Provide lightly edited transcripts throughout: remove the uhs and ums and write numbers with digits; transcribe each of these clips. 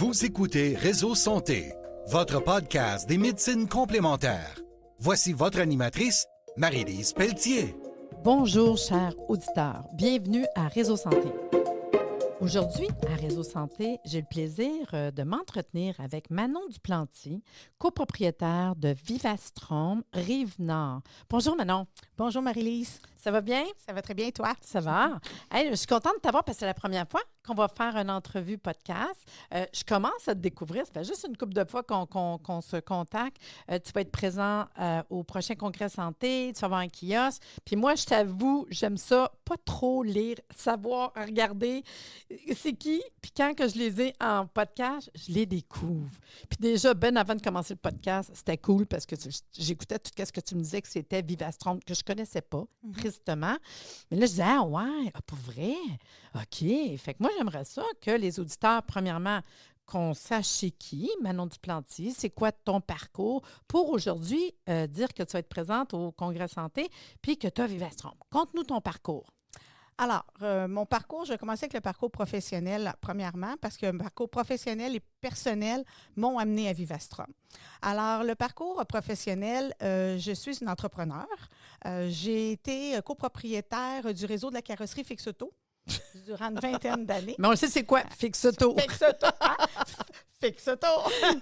Vous écoutez Réseau Santé, votre podcast des médecines complémentaires. Voici votre animatrice, Marie-Lise Pelletier. Bonjour, chers auditeurs. Bienvenue à Réseau Santé. Aujourd'hui, à Réseau Santé, j'ai le plaisir de m'entretenir avec Manon Duplantier, copropriétaire de Vivastrom Rive-Nord. Bonjour, Manon. Bonjour Marie-Lise. Ça va bien? Ça va très bien, toi? Ça va. Hey, je suis contente de t'avoir parce que c'est la première fois qu'on va faire une entrevue podcast. Je commence à te découvrir. Ça fait juste une couple de fois qu'on se contacte. Tu vas être présent au prochain congrès santé. Tu vas avoir un kiosque. Puis moi, je t'avoue, j'aime ça, pas trop lire, savoir, regarder c'est qui. Puis quand que je les ai en podcast, je les découvre. Puis déjà, ben avant de commencer le podcast, c'était cool parce que j'écoutais tout ce que tu me disais que c'était Vivastrom, que je connaissais pas, tristement. Mais là, je disais, ah ouais, pour vrai? OK. Fait que moi, j'aimerais ça que les auditeurs, premièrement, qu'on sache c'est qui, Manon Duplantier, c'est quoi ton parcours pour aujourd'hui dire que tu vas être présente au Congrès santé puis que tu as Vivastrom. Conte-nous ton parcours. Alors, mon parcours, je vais commencer avec le parcours professionnel, premièrement, parce que le parcours professionnel et personnel m'ont amené à Vivastrom. Alors, le parcours professionnel, je suis une entrepreneur. J'ai été copropriétaire du réseau de la carrosserie Fixauto durant une vingtaine d'années. Mais on le sait, c'est quoi, Fixauto? Fixauto, hein? Fixauto!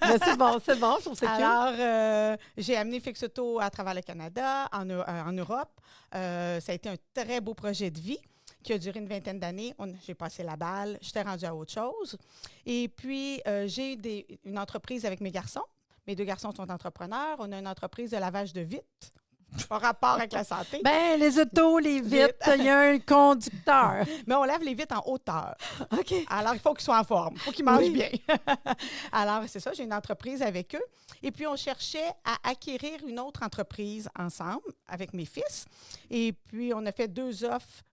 Mais c'est bon, je trouve ça cute. Alors, j'ai amené Fixauto à travers le Canada, en Europe. Ça a été un très beau projet de vie qui a duré une vingtaine d'années. J'ai passé la balle, j'étais rendue à autre chose. Et puis, j'ai une entreprise avec mes garçons. Mes deux garçons sont entrepreneurs. On a une entreprise de lavage de vitres. Pas rapport avec la santé. Ben les autos, les vitres, il y a un conducteur. Mais on lave les vitres en hauteur. OK. Alors, il faut qu'ils soient en forme. Il faut qu'ils mangent bien. Alors, c'est ça, j'ai une entreprise avec eux. Et puis, on cherchait à acquérir une autre entreprise ensemble avec mes fils. Et puis, on a fait 2 offres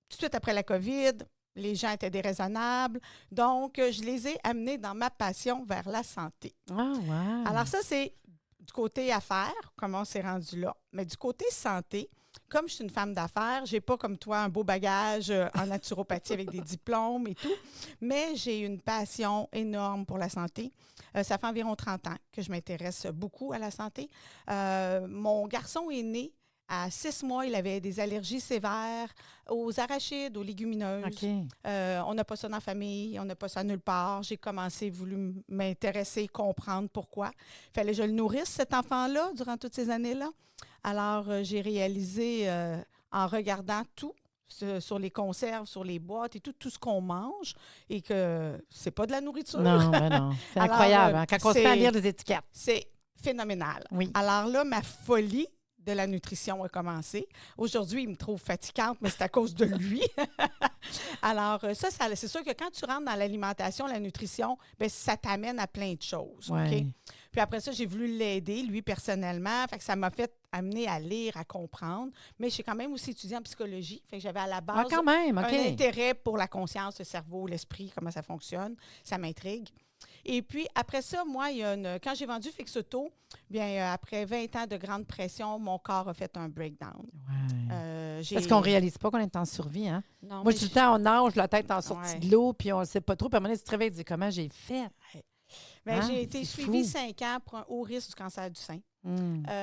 tout de suite après la COVID. Les gens étaient déraisonnables. Donc, je les ai amenés dans ma passion vers la santé. Ah, wow. Alors, ça, c'est du côté affaires, comment on s'est rendu là. Mais du côté santé, comme je suis une femme d'affaires, je n'ai pas comme toi un beau bagage en naturopathie avec des diplômes et tout, mais j'ai une passion énorme pour la santé. Ça fait environ 30 ans que je m'intéresse beaucoup à la santé. Mon garçon est né. À 6 mois, il avait des allergies sévères aux arachides, aux légumineuses. OK. On n'a pas ça dans la famille, on n'a pas ça nulle part. J'ai voulu m'intéresser, comprendre pourquoi. Il fallait que je le nourrisse, cet enfant-là, durant toutes ces années-là. Alors, j'ai réalisé, en regardant tout, sur les conserves, sur les boîtes et tout ce qu'on mange, et que c'est pas de la nourriture. Non, ben non. C'est Alors, incroyable, hein, quand on se met à lire les étiquettes. C'est phénoménal. Oui. Alors là, ma folie de la nutrition a commencé. Aujourd'hui, il me trouve fatigante, mais c'est à cause de lui. Alors, ça c'est sûr que quand tu rentres dans l'alimentation, la nutrition, bien, ça t'amène à plein de choses. Ouais. OK? Puis après ça, j'ai voulu l'aider, lui, personnellement. Fait que ça m'a fait amener à lire, à comprendre. Mais j'ai quand même aussi étudié en psychologie. Fait que j'avais à la base quand même, OK. un intérêt pour la conscience, le cerveau, l'esprit, comment ça fonctionne. Ça m'intrigue. Et puis, après ça, moi, quand j'ai vendu Fixauto, bien, après 20 ans de grande pression, mon corps a fait un breakdown. Ouais. Parce qu'on ne réalise pas qu'on est en survie, hein? Non, Moi, mais tout le temps, on nage, la tête en sortie Ouais. de l'eau, puis on ne sait pas trop. Puis à un moment donné, tu te réveilles et tu dis comment j'ai fait. Bien, Hein? j'ai été C'est suivie fou. 5 ans pour un haut risque du cancer du sein.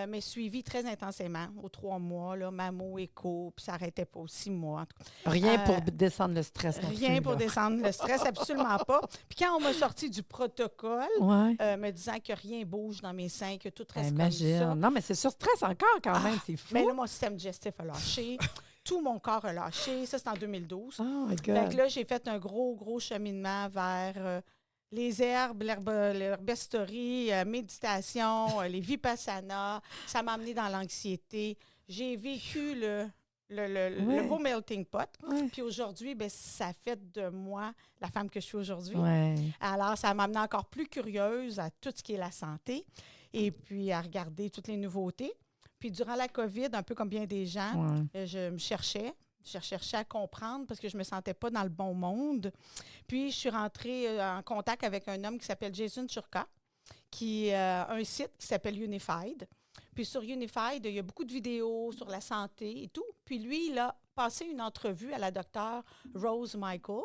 Mais suivie très intensément, aux 3 mois, là, mammo, écho, puis ça n'arrêtait pas aux 6 mois. En tout cas. Rien pour descendre le stress. non Rien plus, pour là. descendre le stress, absolument pas. Puis quand on m'a sorti du protocole, Ouais. me disant que rien bouge dans mes seins, que tout reste Imagine. comme ça. Non, mais c'est sur stress encore quand même, c'est fou. Mais là, mon système digestif a lâché. Tout mon corps a lâché. Ça, c'est en 2012. Oh my Fait God. que là, j'ai fait un gros cheminement vers les herbes, l'herbestorie, méditation, les vipassana. Ça m'a amené dans l'anxiété. J'ai vécu le beau melting pot. Ouais. Puis aujourd'hui, ben, ça fait de moi la femme que je suis aujourd'hui. Ouais. Alors, ça m'a amené encore plus curieuse à tout ce qui est la santé et puis à regarder toutes les nouveautés. Puis durant la COVID, un peu comme bien des gens, Ouais. je me cherchais. Je cherchais à comprendre parce que je ne me sentais pas dans le bon monde. Puis, je suis rentrée en contact avec un homme qui s'appelle Jason Churka, qui a un site qui s'appelle Unified. Puis, sur Unified, il y a beaucoup de vidéos sur la santé et tout. Puis, lui, il a passé une entrevue à la docteure Rose Michael,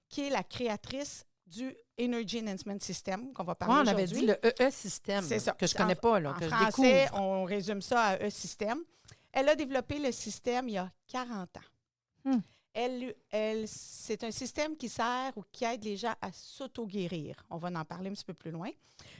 qui est la créatrice du Energy Enhancement System, qu'on va Ouais, parler on aujourd'hui. avait dit le EE-système, C'est ça. que je ne connais pas, là, En que je français, découvre. on résume ça à E-système. Elle a développé le système il y a 40 ans. Hmm. C'est un système qui sert ou qui aide les gens à s'auto-guérir. On va en parler un petit peu plus loin.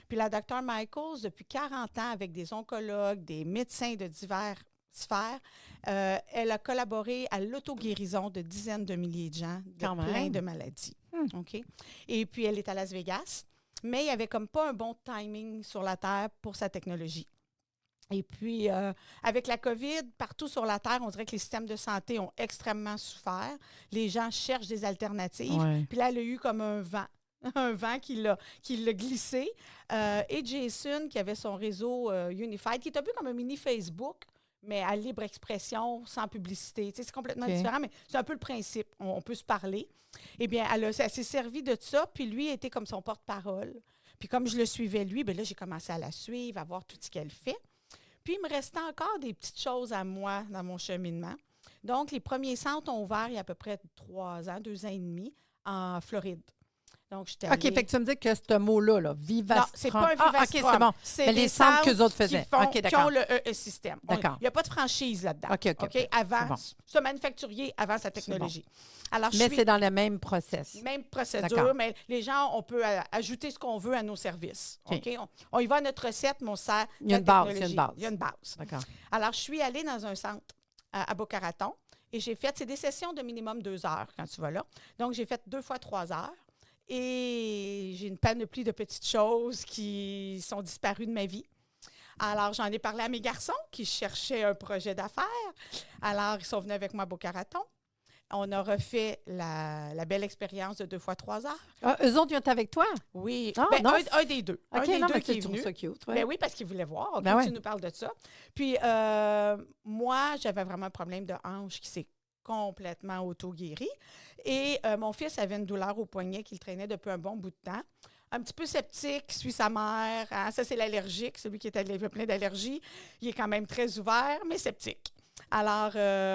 Puis la Dr. Michaels, depuis 40 ans, avec des oncologues, des médecins de diverses sphères, elle a collaboré à l'auto-guérison de dizaines de milliers de gens de Quand plein même. de maladies. Hmm. OK? Et puis, elle est à Las Vegas, mais il n'y avait comme pas un bon timing sur la Terre pour sa technologie. Et puis, avec la COVID, partout sur la Terre, on dirait que les systèmes de santé ont extrêmement souffert. Les gens cherchent des alternatives. Ouais. Puis là, elle a eu comme un vent. Un vent qui l'a glissé. Et Jason, qui avait son réseau Unified, qui est un peu comme un mini Facebook, mais à libre expression, sans publicité. Tu sais, c'est complètement OK. différent, mais c'est un peu le principe. On peut se parler. Eh bien, elle s'est servie de ça, puis lui était comme son porte-parole. Puis comme je le suivais, lui, bien là, j'ai commencé à la suivre, à voir tout ce qu'elle fait. Puis, il me restait encore des petites choses à moi dans mon cheminement. Donc, les premiers centres ont ouvert il y a à peu près 3 ans, 2 ans et demi, en Floride. Donc, j'étais OK, allée... fait que tu me dis que ce mot-là, Non, Vivastrom. c'est pas un Ah, Vivastrom. OK, c'est bon. C'est Mais des les centres qu'eux autres qui faisaient. font- OK, qui d'accord. ont le E-système. D'accord. Il n'y a pas de franchise là-dedans. OK. Avant, C'est bon. c'est un manufacturier avant sa technologie. Alors, Mais c'est dans le même process. même procédure, D'accord. mais les gens, on peut ajouter ce qu'on veut à nos services. OK. OK? On y va à notre recette, mais on sert Il y a la une base, technologie. il y a une base. Il y a une base. D'accord. Alors, je suis allée dans un centre à Boca Raton et j'ai fait, c'est des sessions de minimum 2 heures quand tu vas là. Donc, j'ai fait 2 fois 3 heures et j'ai une panoplie de petites choses qui sont disparues de ma vie. Alors, j'en ai parlé à mes garçons qui cherchaient un projet d'affaires. Alors, ils sont venus avec moi à Boca Raton. On a refait la belle expérience de 2 fois 3 heures. Ah, eux autres, ils ont été avec toi? Oui, Ah, ben, non, un des deux. OK, un des non, deux mais qui est tu trouves venu. ça cute. Ouais. Ben oui, parce qu'ils voulaient voir. OK, Ben ouais. tu nous parles de ça. Puis, moi, j'avais vraiment un problème de hanche qui s'est complètement auto-guéri. Et mon fils avait une douleur au poignet qui le traînait depuis un bon bout de temps. Un petit peu sceptique, suit sa mère. Hein, ça, c'est l'allergique, celui qui était plein d'allergies. Il est quand même très ouvert, mais sceptique. Alors,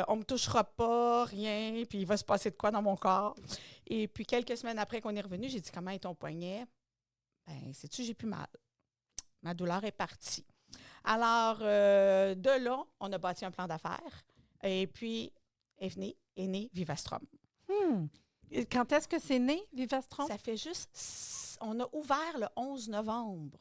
on ne me touchera pas, rien, puis il va se passer de quoi dans mon corps. Et puis, quelques semaines après qu'on est revenu, j'ai dit, comment est ton poignet? Ben, sais-tu, j'ai plus mal. Ma douleur est partie. Alors, de là, on a bâti un plan d'affaires. Et puis, est né Vivastrom. Et quand est-ce que c'est né, Vivastrom? Ça fait juste... On a ouvert le 11 novembre.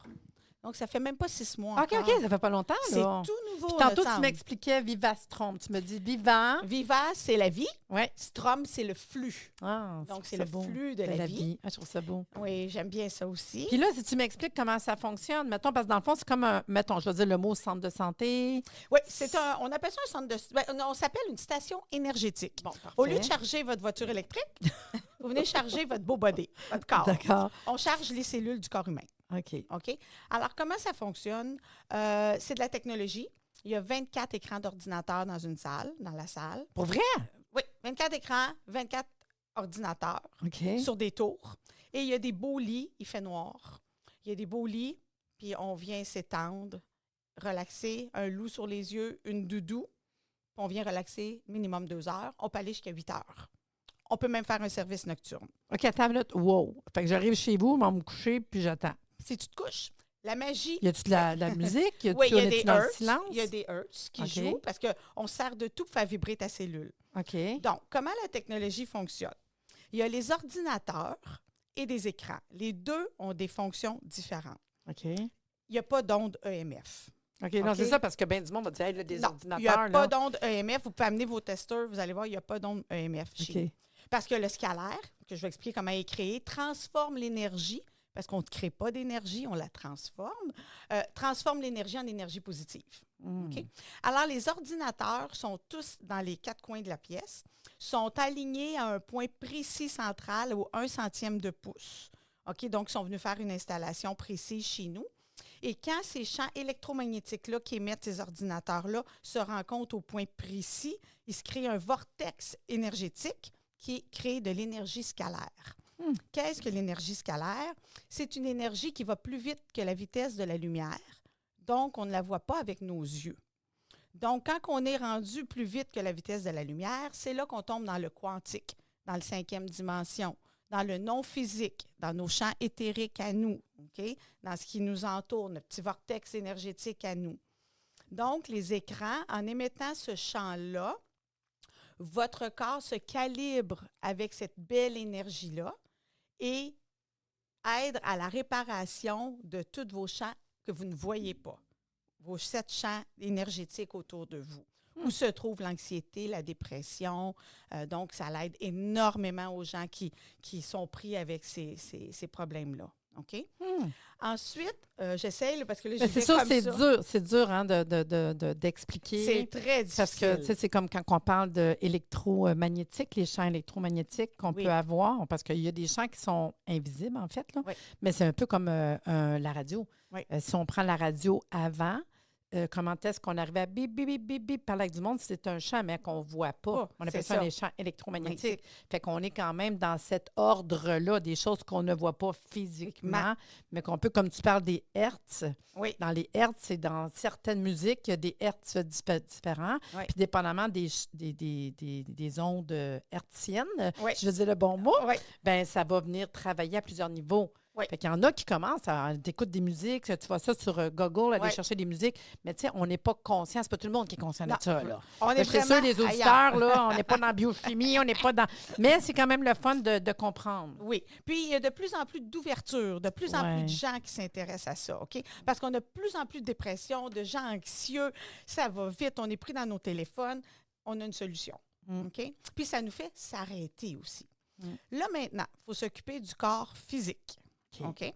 Donc, ça fait même pas 6 mois OK, encore. ça fait pas longtemps, C'est là. tout nouveau. Puis tantôt, notre tu centre. m'expliquais Vivastrom. Tu me dis vivant. Viva, c'est la vie. Oui. Strom, c'est le flux. Ah, Donc, je c'est trouve le ça beau. flux de la vie. Ah, je trouve ça beau. Oui, j'aime bien ça aussi. Puis là, si tu m'expliques comment ça fonctionne, mettons, parce que dans le fond, c'est comme un, mettons, je veux dire le mot centre de santé. Oui, on appelle ça un centre de... ben, on s'appelle une station énergétique. Bon, Au lieu de charger votre voiture électrique, vous venez charger votre beau body, votre corps. D'accord. On charge les cellules du corps humain. OK. OK? Alors, comment ça fonctionne? C'est de la technologie. Il y a 24 écrans d'ordinateur dans la salle. Pour vrai? Oui, 24 écrans, 24 ordinateurs OK. sur des tours. Et il y a des beaux lits, il fait noir. Il y a des beaux lits, puis on vient s'étendre, relaxer, un loup sur les yeux, une doudou, puis on vient relaxer minimum 2 heures. On peut aller jusqu'à 8 heures. On peut même faire un service nocturne. OK, attends une minute. Wow. Fait que j'arrive chez vous, je vais me coucher, puis j'attends. Si tu te couches, la magie... Y a-tu de la musique? Y a-tu Oui, il y a on est-tu des dans le hertz. silence? Il y a des hertz qui OK. jouent parce qu'on sert de tout pour faire vibrer ta cellule. OK. Donc, comment la technologie fonctionne? Il y a les ordinateurs et des écrans. Les deux ont des fonctions différentes. OK. Il n'y a pas d'onde EMF. OK, non, OK. c'est ça, parce que bien du monde va dire, hey, là, des Non, ordinateurs. il n'y a là. pas d'onde EMF. Vous pouvez amener vos testeurs, vous allez voir, il n'y a pas d'onde EMF chez OK. nous. Parce que le scalaire, que je vais expliquer comment il est créé, transforme l'énergie, parce qu'on ne crée pas d'énergie, on la transforme, transforme l'énergie en énergie positive. Mm. OK? Alors, les ordinateurs sont tous dans les 4 coins de la pièce, sont alignés à un point précis central au 1/100 de pouce. OK? Donc, ils sont venus faire une installation précise chez nous. Et quand ces champs électromagnétiques-là qui émettent ces ordinateurs-là se rencontrent au point précis, il se crée un vortex énergétique qui crée de l'énergie scalaire. Qu'est-ce que l'énergie scalaire? C'est une énergie qui va plus vite que la vitesse de la lumière. Donc, on ne la voit pas avec nos yeux. Donc, quand on est rendu plus vite que la vitesse de la lumière, c'est là qu'on tombe dans le quantique, dans le 5e dimension, dans le non-physique, dans nos champs éthériques à nous, OK? Dans ce qui nous entoure, notre petit vortex énergétique à nous. Donc, les écrans, en émettant ce champ-là, votre corps se calibre avec cette belle énergie-là et aide à la réparation de tous vos champs que vous ne voyez pas, vos 7 champs énergétiques autour de vous, où se trouve l'anxiété, la dépression. Donc, ça l'aide énormément aux gens qui sont pris avec ces problèmes-là. OK? Ensuite, j'essaie, parce que là, Mais c'est sûr, c'est dur hein, d'expliquer. C'est très difficile. Parce que, tu sais, c'est comme quand on parle d'électromagnétique, les champs électromagnétiques qu'on peut avoir, parce qu'il y a des champs qui sont invisibles, en fait, là. Oui. Mais c'est un peu comme la radio. Oui. Si on prend la radio avant, comment est-ce qu'on arrivait à bip, bip, bip, bip, bip, parler avec du monde, c'est un champ, mais qu'on ne voit pas. On appelle ça les champs électromagnétiques. Fait qu'on est quand même dans cet ordre-là, des choses qu'on ne voit pas physiquement, mais qu'on peut, comme tu parles des hertz. Oui. Dans les hertz, c'est dans certaines musiques, il y a des hertz différents. Oui. Puis dépendamment des ondes hertziennes, Oui. si je dis le bon mot, Oui. ben ça va venir travailler à plusieurs niveaux. Oui. Fait qu'il y en a qui commencent à écouter des musiques, tu vois ça sur Google, aller chercher des musiques, mais tu sais, on n'est pas conscient, c'est pas tout le monde qui est conscient de ça, là. On est c'est vraiment sûr, les auditeurs, là, on n'est pas dans la biochimie, on n'est pas dans... Mais c'est quand même le fun de comprendre. Oui. Puis, il y a de plus en plus d'ouverture, de plus en plus de gens qui s'intéressent à ça, OK? Parce qu'on a de plus en plus de dépression, de gens anxieux, ça va vite, on est pris dans nos téléphones, on a une solution, OK? Puis, ça nous fait s'arrêter aussi. Là, maintenant, il faut s'occuper du corps physique. OK?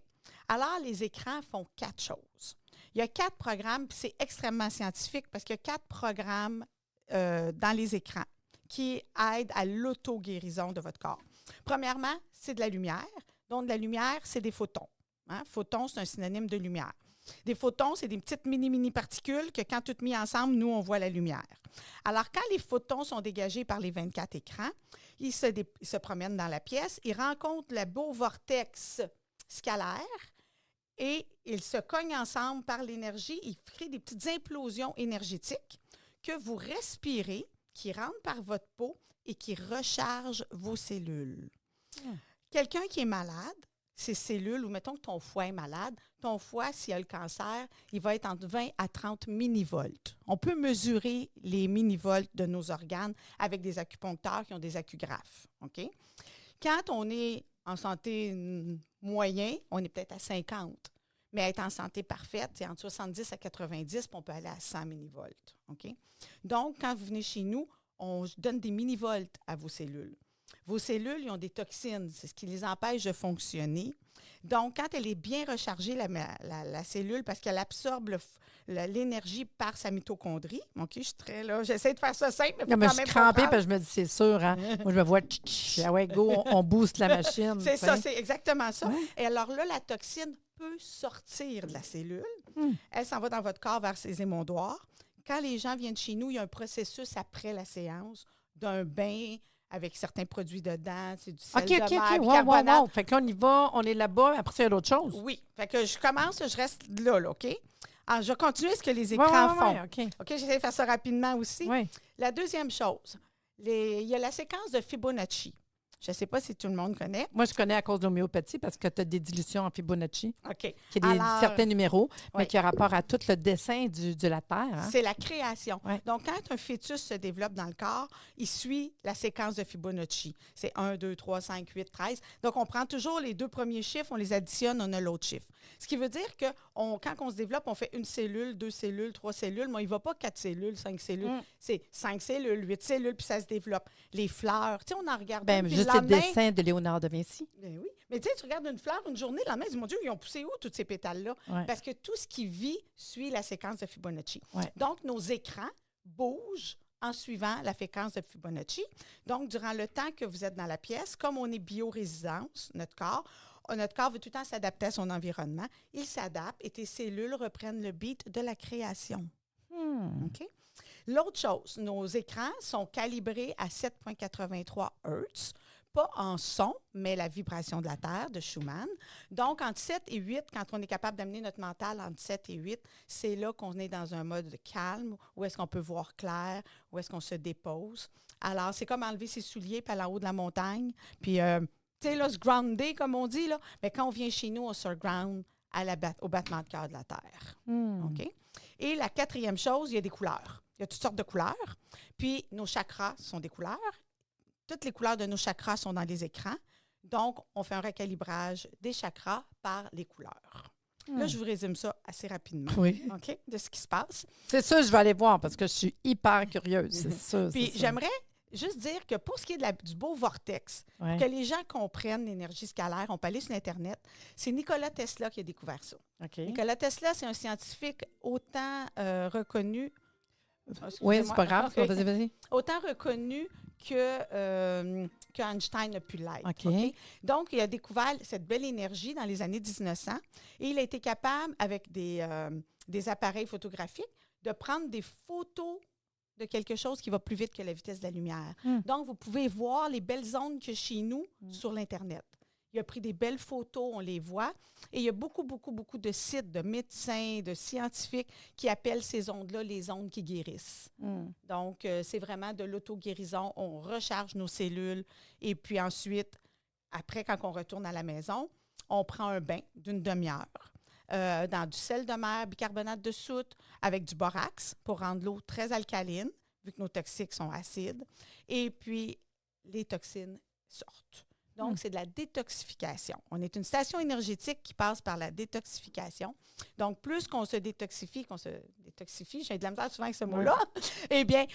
Alors, les écrans font 4 choses. Il y a 4 programmes, puis c'est extrêmement scientifique parce qu'il y a 4 programmes dans les écrans qui aident à l'auto-guérison de votre corps. Premièrement, c'est de la lumière. Donc, de la lumière, c'est des photons. Hein? Photons, c'est un synonyme de lumière. Des photons, c'est des petites mini particules que quand toutes mises ensemble, nous, on voit la lumière. Alors, quand les photons sont dégagés par les 24 écrans, ils se promènent dans la pièce, ils rencontrent le beau vortex scalaire et ils se cognent ensemble par l'énergie. Ils créent des petites implosions énergétiques que vous respirez, qui rentrent par votre peau et qui rechargent vos cellules. Quelqu'un qui est malade, ses cellules, ou mettons que ton foie est malade, ton foie, s'il a le cancer, il va être entre 20 à 30 millivolts. On peut mesurer les millivolts de nos organes avec des acupuncteurs qui ont des accugraphes. OK? Quand on est en santé moyen, on est peut-être à 50. Mais être en santé parfaite, c'est entre 70 à 90, puis on peut aller à 100 millivolts. OK? Donc, quand vous venez chez nous, on donne des millivolts à vos cellules. Vos cellules, ils ont des toxines. C'est ce qui les empêche de fonctionner. Donc, quand elle est bien rechargée, la cellule, parce qu'elle absorbe l'énergie par sa mitochondrie. OK, je suis très là. J'essaie de faire ça simple, mais je suis crampée parce que je me dis, c'est sûr, hein? Moi, je me vois, ah ouais, go, on booste la machine. C'est ça, c'est exactement ça. Ouais. Et alors là, la toxine peut sortir de la cellule. Elle s'en va dans votre corps vers ses émondoirs. Quand les gens viennent chez nous, il y a un processus après la séance d'un bain avec certains produits dedans, c'est du sel de mer, bicarbonate. Wow. Fait que là, on y va, on est là-bas, après, il y a d'autres choses. Oui. Fait que je commence, je reste là, OK? Alors, je vais continuer ce que les écrans font. OK, j'essaie de faire ça rapidement aussi. Oui. La deuxième chose, il y a la séquence de Fibonacci. Je ne sais pas si tout le monde connaît. Moi, je connais à cause de l'homéopathie parce que tu as des dilutions en Fibonacci. OK. Qui est certains numéros, mais qui a rapport à tout le dessin de la Terre. Hein? C'est la création. Ouais. Donc, quand un fœtus se développe dans le corps, il suit la séquence de Fibonacci. C'est 1, 2, 3, 5, 8, 13. Donc, on prend toujours les 2 premiers chiffres, on les additionne, on a l'autre chiffre. Ce qui veut dire que quand on se développe, on fait 1 cellule, 2 cellules, 3 cellules, mais il ne va pas 4 cellules, 5 cellules. C'est 5 cellules, 8 cellules, puis ça se développe. Les fleurs, tu sais, on en regarde. Juste le dessin de Léonard de Vinci. Ben oui. Mais tu sais, tu regardes une fleur une journée, le lendemain, tu dis, mon Dieu, ils ont poussé où tous ces pétales-là? Ouais. Parce que tout ce qui vit suit la séquence de Fibonacci. Ouais. Donc, nos écrans bougent en suivant la séquence de Fibonacci. Donc, durant le temps que vous êtes dans la pièce, comme on est biorésistance, notre corps veut tout le temps s'adapter à son environnement. Il s'adapte et tes cellules reprennent le beat de la création. OK? L'autre chose, nos écrans sont calibrés à 7,83 Hz. Pas en son, mais la vibration de la Terre, de Schumann. Donc, entre 7 et 8, quand on est capable d'amener notre mental entre 7 et 8, c'est là qu'on est dans un mode calme, où est-ce qu'on peut voir clair, où est-ce qu'on se dépose. Alors, c'est comme enlever ses souliers puis aller en haut de la montagne, puis tu sais, là, se grounder, comme on dit, là. Mais quand on vient chez nous, on se ground au battement de cœur de la Terre. OK? Et la 4e chose, il y a des couleurs. Il y a toutes sortes de couleurs. Puis, nos chakras sont des couleurs. Toutes les couleurs de nos chakras sont dans les écrans. Donc, on fait un recalibrage des chakras par les couleurs. Là, je vous résume ça assez rapidement. Oui. OK? De ce qui se passe. C'est ça, je vais aller voir parce que je suis hyper curieuse. C'est ça. Puis, c'est ça. j'aimerais juste dire que pour ce qui est du beau vortex, Ouais. que les gens comprennent l'énergie scalaire, on peut aller sur Internet, c'est Nikola Tesla qui a découvert ça. OK. Nikola Tesla, c'est un scientifique autant reconnu. Oui, c'est pas grave. OK. Vas-y. Autant reconnu que Einstein a pu l'être. OK. OK? Donc, il a découvert cette belle énergie dans les années 1900 et il a été capable, avec des appareils photographiques, de prendre des photos de quelque chose qui va plus vite que la vitesse de la lumière. Donc, vous pouvez voir les belles ondes qu'il y a chez nous sur l'Internet. Il a pris des belles photos, on les voit. Et il y a beaucoup, beaucoup, beaucoup de sites de médecins, de scientifiques qui appellent ces ondes-là les ondes qui guérissent. Donc, c'est vraiment de l'auto-guérison. On recharge nos cellules. Et puis ensuite, après, quand on retourne à la maison, on prend un bain d'une demi-heure dans du sel de mer, bicarbonate de soude, avec du borax pour rendre l'eau très alcaline, vu que nos toxiques sont acides. Et puis, les toxines sortent. Donc, c'est de la détoxification. On est une station énergétique qui passe par la détoxification. Donc, plus qu'on se détoxifie, j'ai de la misère souvent avec ce mot-là, eh bien,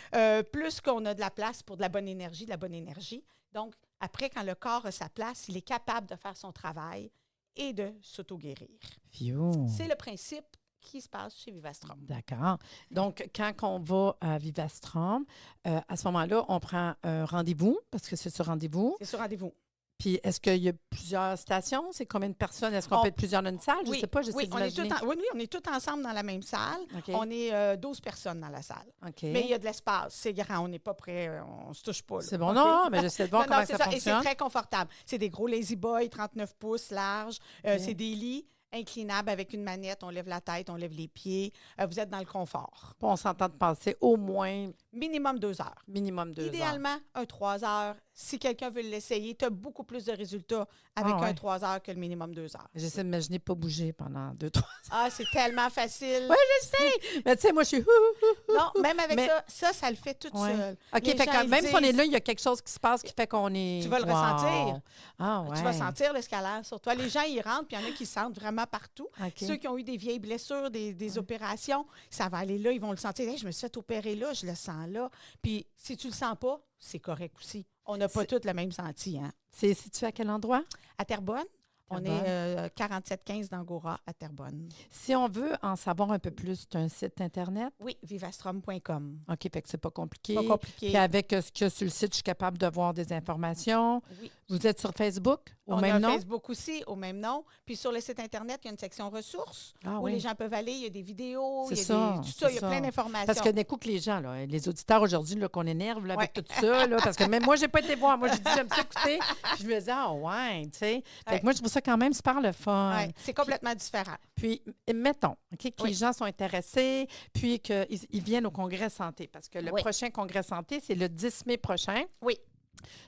plus qu'on a de la place pour de la bonne énergie. Donc, après, quand le corps a sa place, il est capable de faire son travail et de s'auto-guérir. C'est le principe qui se passe chez Vivastrom. D'accord. Donc, quand on va à Vivastrom, à ce moment-là, on prend un rendez-vous, parce que c'est sur rendez-vous. C'est sur rendez-vous. Puis, est-ce qu'il y a plusieurs stations? C'est combien de personnes? Est-ce qu'on peut être plusieurs dans une salle? Je ne sais pas, j'essaie d'imaginer. On est tous ensemble dans la même salle. OK. On est 12 personnes dans la salle. OK. Mais il y a de l'espace. C'est grand. On n'est pas prêt. On ne se touche pas. Là. C'est bon, OK? non, mais j'essaie de voir comment ça fonctionne. Et c'est très confortable. C'est des gros lazy boys, 39 pouces larges. C'est des lits inclinables avec une manette. On lève la tête, on lève les pieds. Vous êtes dans le confort. Puis on s'entend de passer au moins Minimum 2 heures. minimum 2 heures. Idéalement, un 3 heures. Si quelqu'un veut l'essayer, tu as beaucoup plus de résultats avec un 3 heures que le minimum 2 heures. J'essaie d'imaginer pas bouger pendant 2-3 heures. Ah, c'est tellement facile. Oui, je sais. Mais tu sais, moi, je suis... Non, même avec ça le fait tout seul. OK, Les fait gens, que ils même si on est disent- là, il y a quelque chose qui se passe qui fait qu'on est... Tu vas le ressentir. Ah, ouais. Tu vas sentir le scalaire sur toi. Les gens, ils rentrent, puis il y en a qui sentent vraiment partout. OK. Ceux qui ont eu des vieilles blessures, des opérations, ça va aller là, ils vont le sentir. Hey, je me suis fait opérer là, je le sens là. Puis si tu le sens pas, c'est correct aussi. On n'a pas tous le même senti. Hein? C'est situé à quel endroit? À Terrebonne, on est 4715 d'Angora à Terrebonne. Si on veut en savoir un peu plus, tu as un site Internet? Oui, vivastrom.com. OK, fait que c'est pas compliqué. Pas compliqué. Puis avec ce qu'il y a sur le site, je suis capable de voir des informations. Oui. Vous êtes sur Facebook au On même a un nom? Facebook aussi, au même nom. Puis sur le site Internet, il y a une section ressources Ah où oui. les gens peuvent aller. Il y a des vidéos, C'est il y a ça, tout c'est ça. Il y a ça. plein d'informations. Parce que d'un coup que les gens, là, les auditeurs aujourd'hui, là, qu'on énerve là, avec tout ça, là, parce que même moi, je n'ai pas été voir. Moi, j'ai dit, j'aime ça écouter. Puis je me disais, ah ouais, tu sais. Fait que moi, je trouve ça quand même super le fun. Ouais, c'est complètement différent. Puis, mettons, OK, que les gens sont intéressés, puis qu'ils viennent au congrès santé. Parce que le prochain congrès santé, c'est le 10 mai prochain. Oui.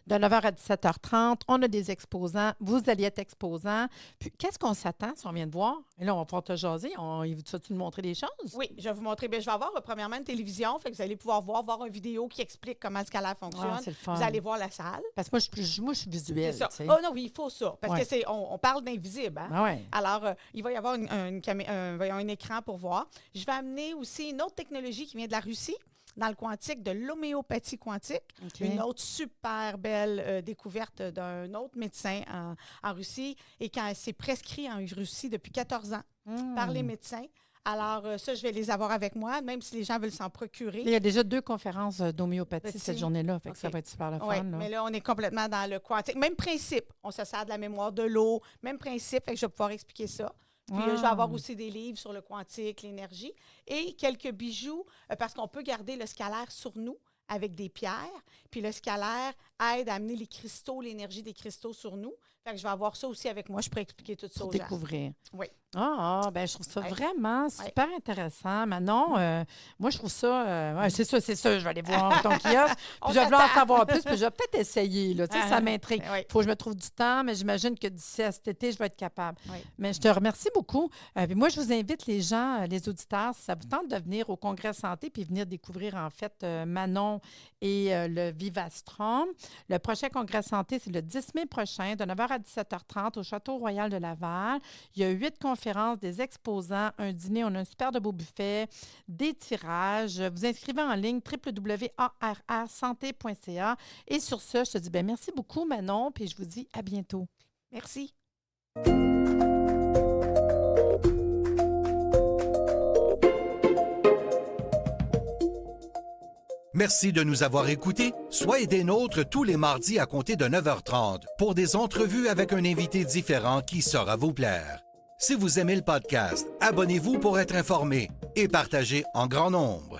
De 9h à 17h30, on a des exposants. Vous allez être exposants. Puis, qu'est-ce qu'on s'attend si on vient de voir? Et là, on va pouvoir te jaser. Vas-tu nous montrer des choses? Oui, je vais vous montrer. Bien, je vais avoir premièrement une télévision. Fait que vous allez pouvoir voir une vidéo qui explique comment le scalaire fonctionne. Ah, c'est le fun. Vous allez voir la salle. Parce que moi, je suis visuelle. C'est ça. Tu sais. Oh non, oui, il faut ça. Parce Ouais. que on parle d'invisible. Hein? Ah ouais. Alors, il va y avoir un écran pour voir. Je vais amener aussi une autre technologie qui vient de la Russie, dans le quantique, de l'homéopathie quantique. OK. Une autre super belle découverte d'un autre médecin en Russie et quand c'est prescrit en Russie depuis 14 ans par les médecins. Alors, ça, je vais les avoir avec moi, même si les gens veulent s'en procurer. Il y a déjà 2 conférences d'homéopathie Petit. cette journée-là. Fait que OK. ça va être super le fun. Oui, là. mais là, on est complètement dans le quantique. Même principe. On se sert de la mémoire de l'eau. Même principe. Fait que je vais pouvoir expliquer ça. Puis, je vais avoir aussi des livres sur le quantique, l'énergie et quelques bijoux parce qu'on peut garder le scalaire sur nous avec des pierres. Puis, le scalaire aide à amener les cristaux, l'énergie des cristaux sur nous. Fait que je vais avoir ça aussi avec moi. Je pourrais expliquer tout ça Pour aux gens. découvrir. Oui. Ben je trouve ça Ouais. vraiment super intéressant. Manon, moi, je trouve ça... c'est ça, je vais aller voir ton kiosque. On Puis je vais vouloir en t'attend. savoir plus, puis je vais peut-être essayer. Là, tu sais, ça m'intrigue. Oui. Il faut que je me trouve du temps, mais j'imagine que d'ici à cet été, je vais être capable. Oui. Mais je te remercie beaucoup. Puis moi, je vous invite, les gens, les auditeurs, si ça vous tente de venir au Congrès Santé puis venir découvrir, en fait, Manon et le Vivastrom. Le prochain Congrès Santé, c'est le 10 mai prochain, de 9h à 17h30 au Château Royal de Laval. Il y a 8 conférences, des exposants, un dîner, on a un super de beau buffet, des tirages. Vous inscrivez en ligne www.arrsanté.ca. Et sur ce, je te dis merci beaucoup, Manon, puis je vous dis à bientôt. Merci. Merci de nous avoir écoutés. Soyez des nôtres tous les mardis à compter de 9h30 pour des entrevues avec un invité différent qui saura vous plaire. Si vous aimez le podcast, abonnez-vous pour être informé et partagez en grand nombre.